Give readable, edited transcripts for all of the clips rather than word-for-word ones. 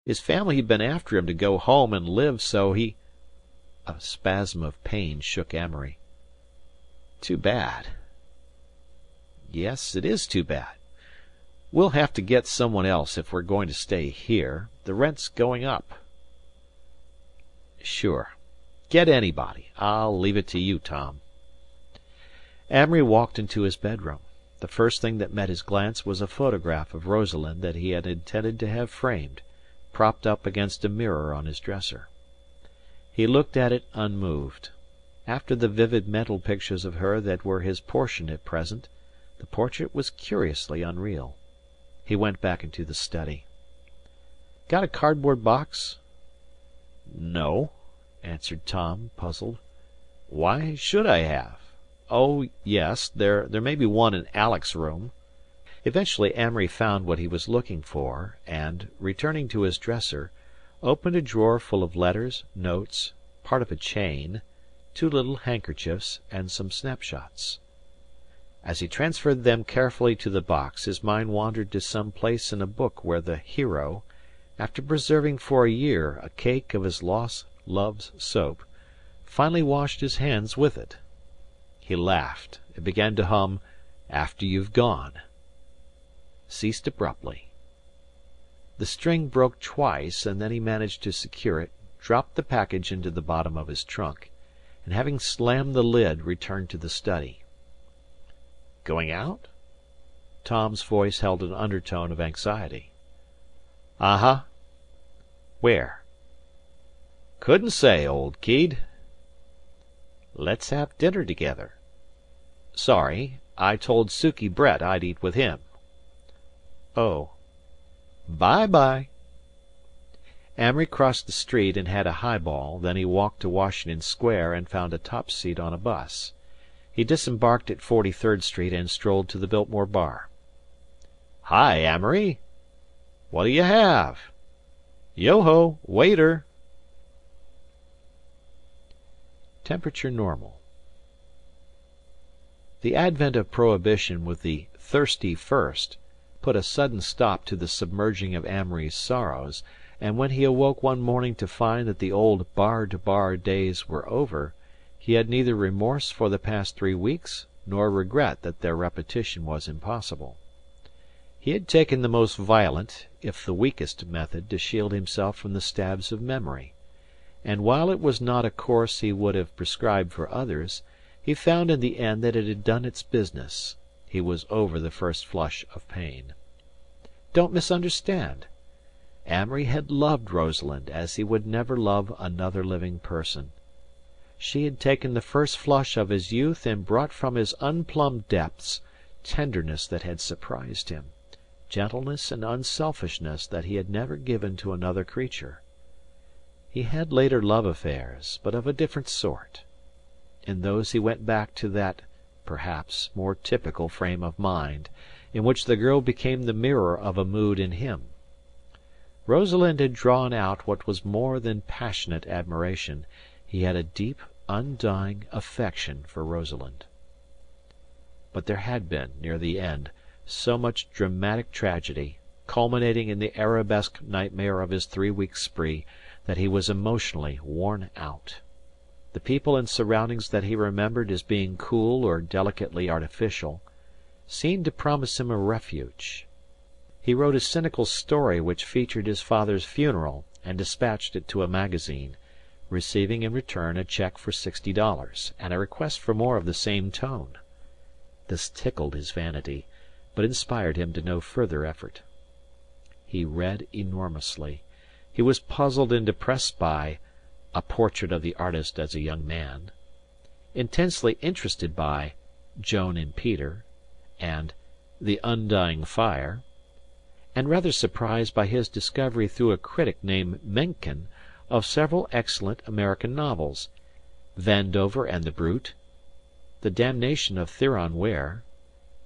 His family'd been after him to go home and live, so he A spasm of pain shook Amory. Too bad. Yes, it is too bad. We'll have to get someone else if we're going to stay here. The rent's going up. Sure. Get anybody. I'll leave it to you, Tom. Amory walked into his bedroom. The first thing that met his glance was a photograph of Rosalind that he had intended to have framed, propped up against a mirror on his dresser. He looked at it unmoved. After the vivid mental pictures of her that were his portion at present, the portrait was curiously unreal. He went back into the study. Got a cardboard box? No, answered Tom, puzzled. Why should I have? Oh, yes, there may be one in Alec's room. Eventually Amory found what he was looking for, and, returning to his dresser, opened a drawer full of letters, notes, part of a chain, 2 little handkerchiefs, and some snapshots. As he transferred them carefully to the box, his mind wandered to some place in a book where the hero, after preserving for a year a cake of his lost love's soap, finally washed his hands with it. He laughed and began to hum "After You've Gone," ceased abruptly. The string broke twice, and then he managed to secure it, dropped the package into the bottom of his trunk, and having slammed the lid, returned to the study. Going out? Tom's voice held an undertone of anxiety. Uh-huh. Where? Couldn't say, old keed. Let's have dinner together. Sorry, I told Sukie Brett I'd eat with him. Oh. Bye-bye. Amory crossed the street and had a highball, then he walked to Washington Square and found a top seat on a bus. He disembarked at 43rd Street and strolled to the Biltmore bar. Hi, Amory. What'll you have? Yo-ho, waiter. Temperature normal. The advent of Prohibition with the "thirsty first" put a sudden stop to the submerging of Amory's sorrows, and when he awoke one morning to find that the old bar-to-bar days were over, he had neither remorse for the past 3 weeks nor regret that their repetition was impossible. He had taken the most violent, if the weakest, method to shield himself from the stabs of memory, and while it was not a course he would have prescribed for others, he found in the end that it had done its business. He was over the first flush of pain. Don't misunderstand. Amory had loved Rosalind as he would never love another living person. She had taken the first flush of his youth and brought from his unplumbed depths tenderness that had surprised him, gentleness and unselfishness that he had never given to another creature. He had later love affairs, but of a different sort. In those he went back to that, perhaps, more typical frame of mind, in which the girl became the mirror of a mood in him. Rosalind had drawn out what was more than passionate admiration. He had a deep, undying affection for Rosalind. But there had been, near the end, so much dramatic tragedy, culminating in the arabesque nightmare of his 3-week spree, that he was emotionally worn out. The people and surroundings that he remembered as being cool or delicately artificial seemed to promise him a refuge. He wrote a cynical story which featured his father's funeral and dispatched it to a magazine, receiving in return a check for $60 and a request for more of the same tone. This tickled his vanity, but inspired him to no further effort. He read enormously. He was puzzled and depressed by A Portrait of the Artist as a Young Man, intensely interested by Joan and Peter and The Undying Fire, and rather surprised by his discovery through a critic named Mencken of several excellent American novels, Vandover and the Brute, The Damnation of Theron Ware,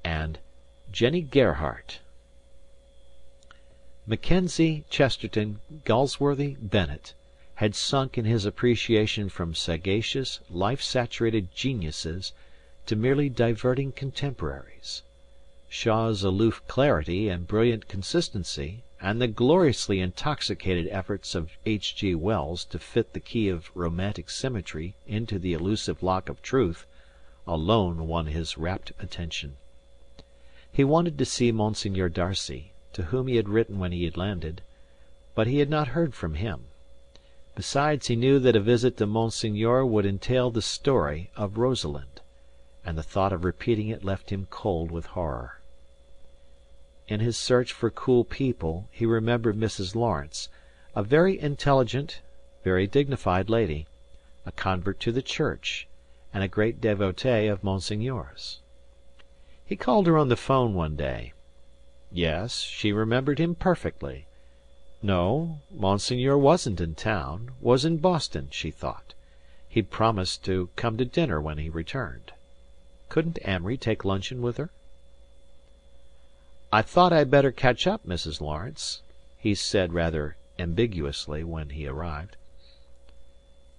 and Jenny Gerhardt. Mackenzie, Chesterton, Galsworthy, Bennett had sunk in his appreciation from sagacious, life-saturated geniuses to merely diverting contemporaries. Shaw's aloof clarity and brilliant consistency, and the gloriously intoxicated efforts of H. G. Wells to fit the key of romantic symmetry into the elusive lock of truth, alone won his rapt attention. He wanted to see Monsieur Darcy, to whom he had written when he had landed, but he had not heard from him. Besides, he knew that a visit to Monseigneur would entail the story of Rosalind, and the thought of repeating it left him cold with horror. In his search for cool people he remembered Mrs. Lawrence, a very intelligent, very dignified lady, a convert to the Church, and a great devotee of Monseigneur's. He called her on the phone one day. Yes, she remembered him perfectly. No, Monseigneur wasn't in town, was in Boston, she thought. He'd promised to come to dinner when he returned. Couldn't Amory take luncheon with her? "I thought I'd better catch up, Mrs. Lawrence," he said rather ambiguously when he arrived.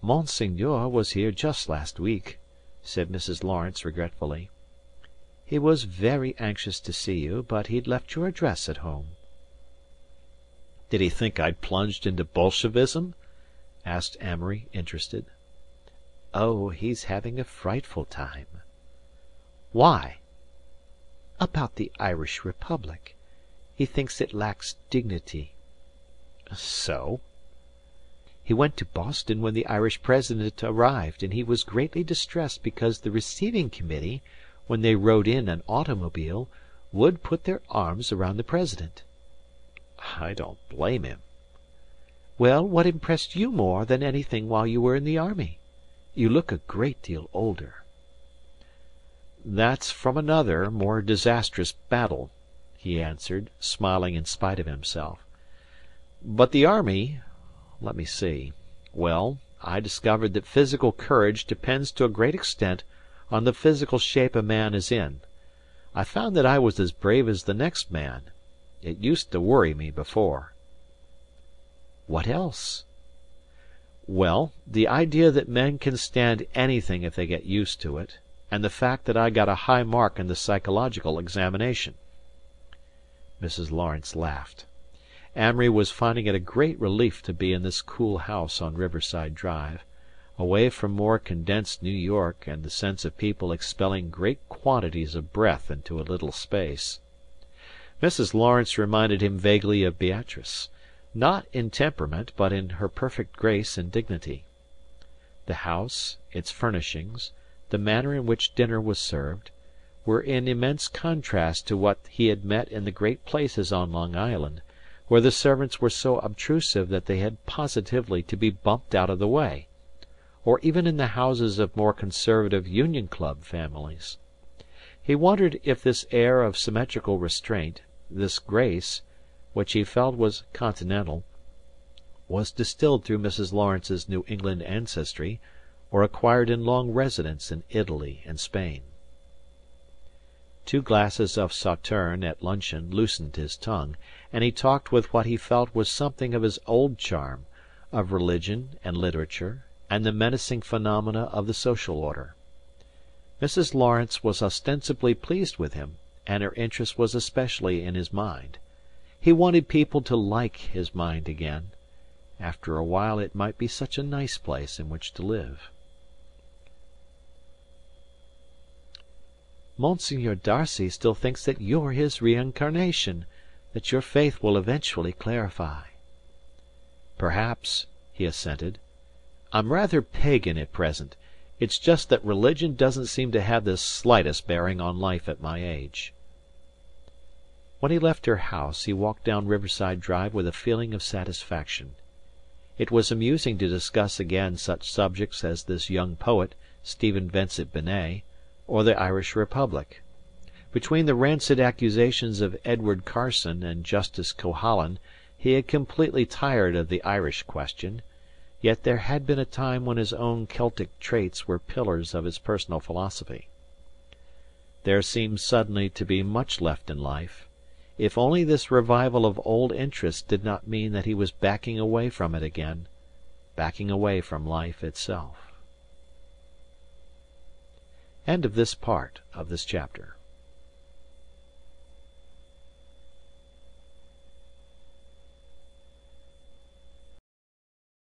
"Monseigneur was here just last week," said Mrs. Lawrence regretfully. "He was very anxious to see you, but he'd left your address at home." "Did he think I'd plunged into Bolshevism?" asked Amory, interested. "Oh, he's having a frightful time." "Why?" "About the Irish Republic. He thinks it lacks dignity." "So?" "He went to Boston when the Irish President arrived, and he was greatly distressed because the receiving committee, when they rode in an automobile, would put their arms around the President." "I don't blame him." "Well, what impressed you more than anything while you were in the army? You look a great deal older." "That's from another, more disastrous battle," he answered, smiling in spite of himself. "But the army let me see. Well, I discovered that physical courage depends to a great extent on the physical shape a man is in. I found that I was as brave as the next man. It used to worry me before." "What else?" "Well, the idea that men can stand anything if they get used to it, and the fact that I got a high mark in the psychological examination." Mrs. Lawrence laughed. Amory was finding it a great relief to be in this cool house on Riverside Drive, away from more condensed New York and the sense of people expelling great quantities of breath into a little space. Mrs. Lawrence reminded him vaguely of Beatrice, not in temperament but in her perfect grace and dignity. The house, its furnishings, the manner in which dinner was served, were in immense contrast to what he had met in the great places on Long Island, where the servants were so obtrusive that they had positively to be bumped out of the way, or even in the houses of more conservative Union Club families. He wondered if this air of symmetrical restraint, this grace, which he felt was continental, was distilled through Mrs. Lawrence's New England ancestry, or acquired in long residence in Italy and Spain. 2 glasses of Sauterne at luncheon loosened his tongue, and he talked with what he felt was something of his old charm, of religion and literature, and the menacing phenomena of the social order. Mrs. Lawrence was ostensibly pleased with him, and her interest was especially in his mind. He wanted people to like his mind again. After a while it might be such a nice place in which to live. "Monsieur Darcy still thinks that you're his reincarnation, that your faith will eventually clarify." "Perhaps," he assented. "I'm rather pagan at present. It's just that religion doesn't seem to have the slightest bearing on life at my age." When he left her house he walked down Riverside Drive with a feeling of satisfaction. It was amusing to discuss again such subjects as this young poet, Stephen Vincent Benet, or the Irish Republic. Between the rancid accusations of Edward Carson and Justice Cohalan he had completely tired of the Irish question, yet there had been a time when his own Celtic traits were pillars of his personal philosophy. There seemed suddenly to be much left in life, if only this revival of old interests did not mean that he was backing away from it again, backing away from life itself. End of this part of this chapter.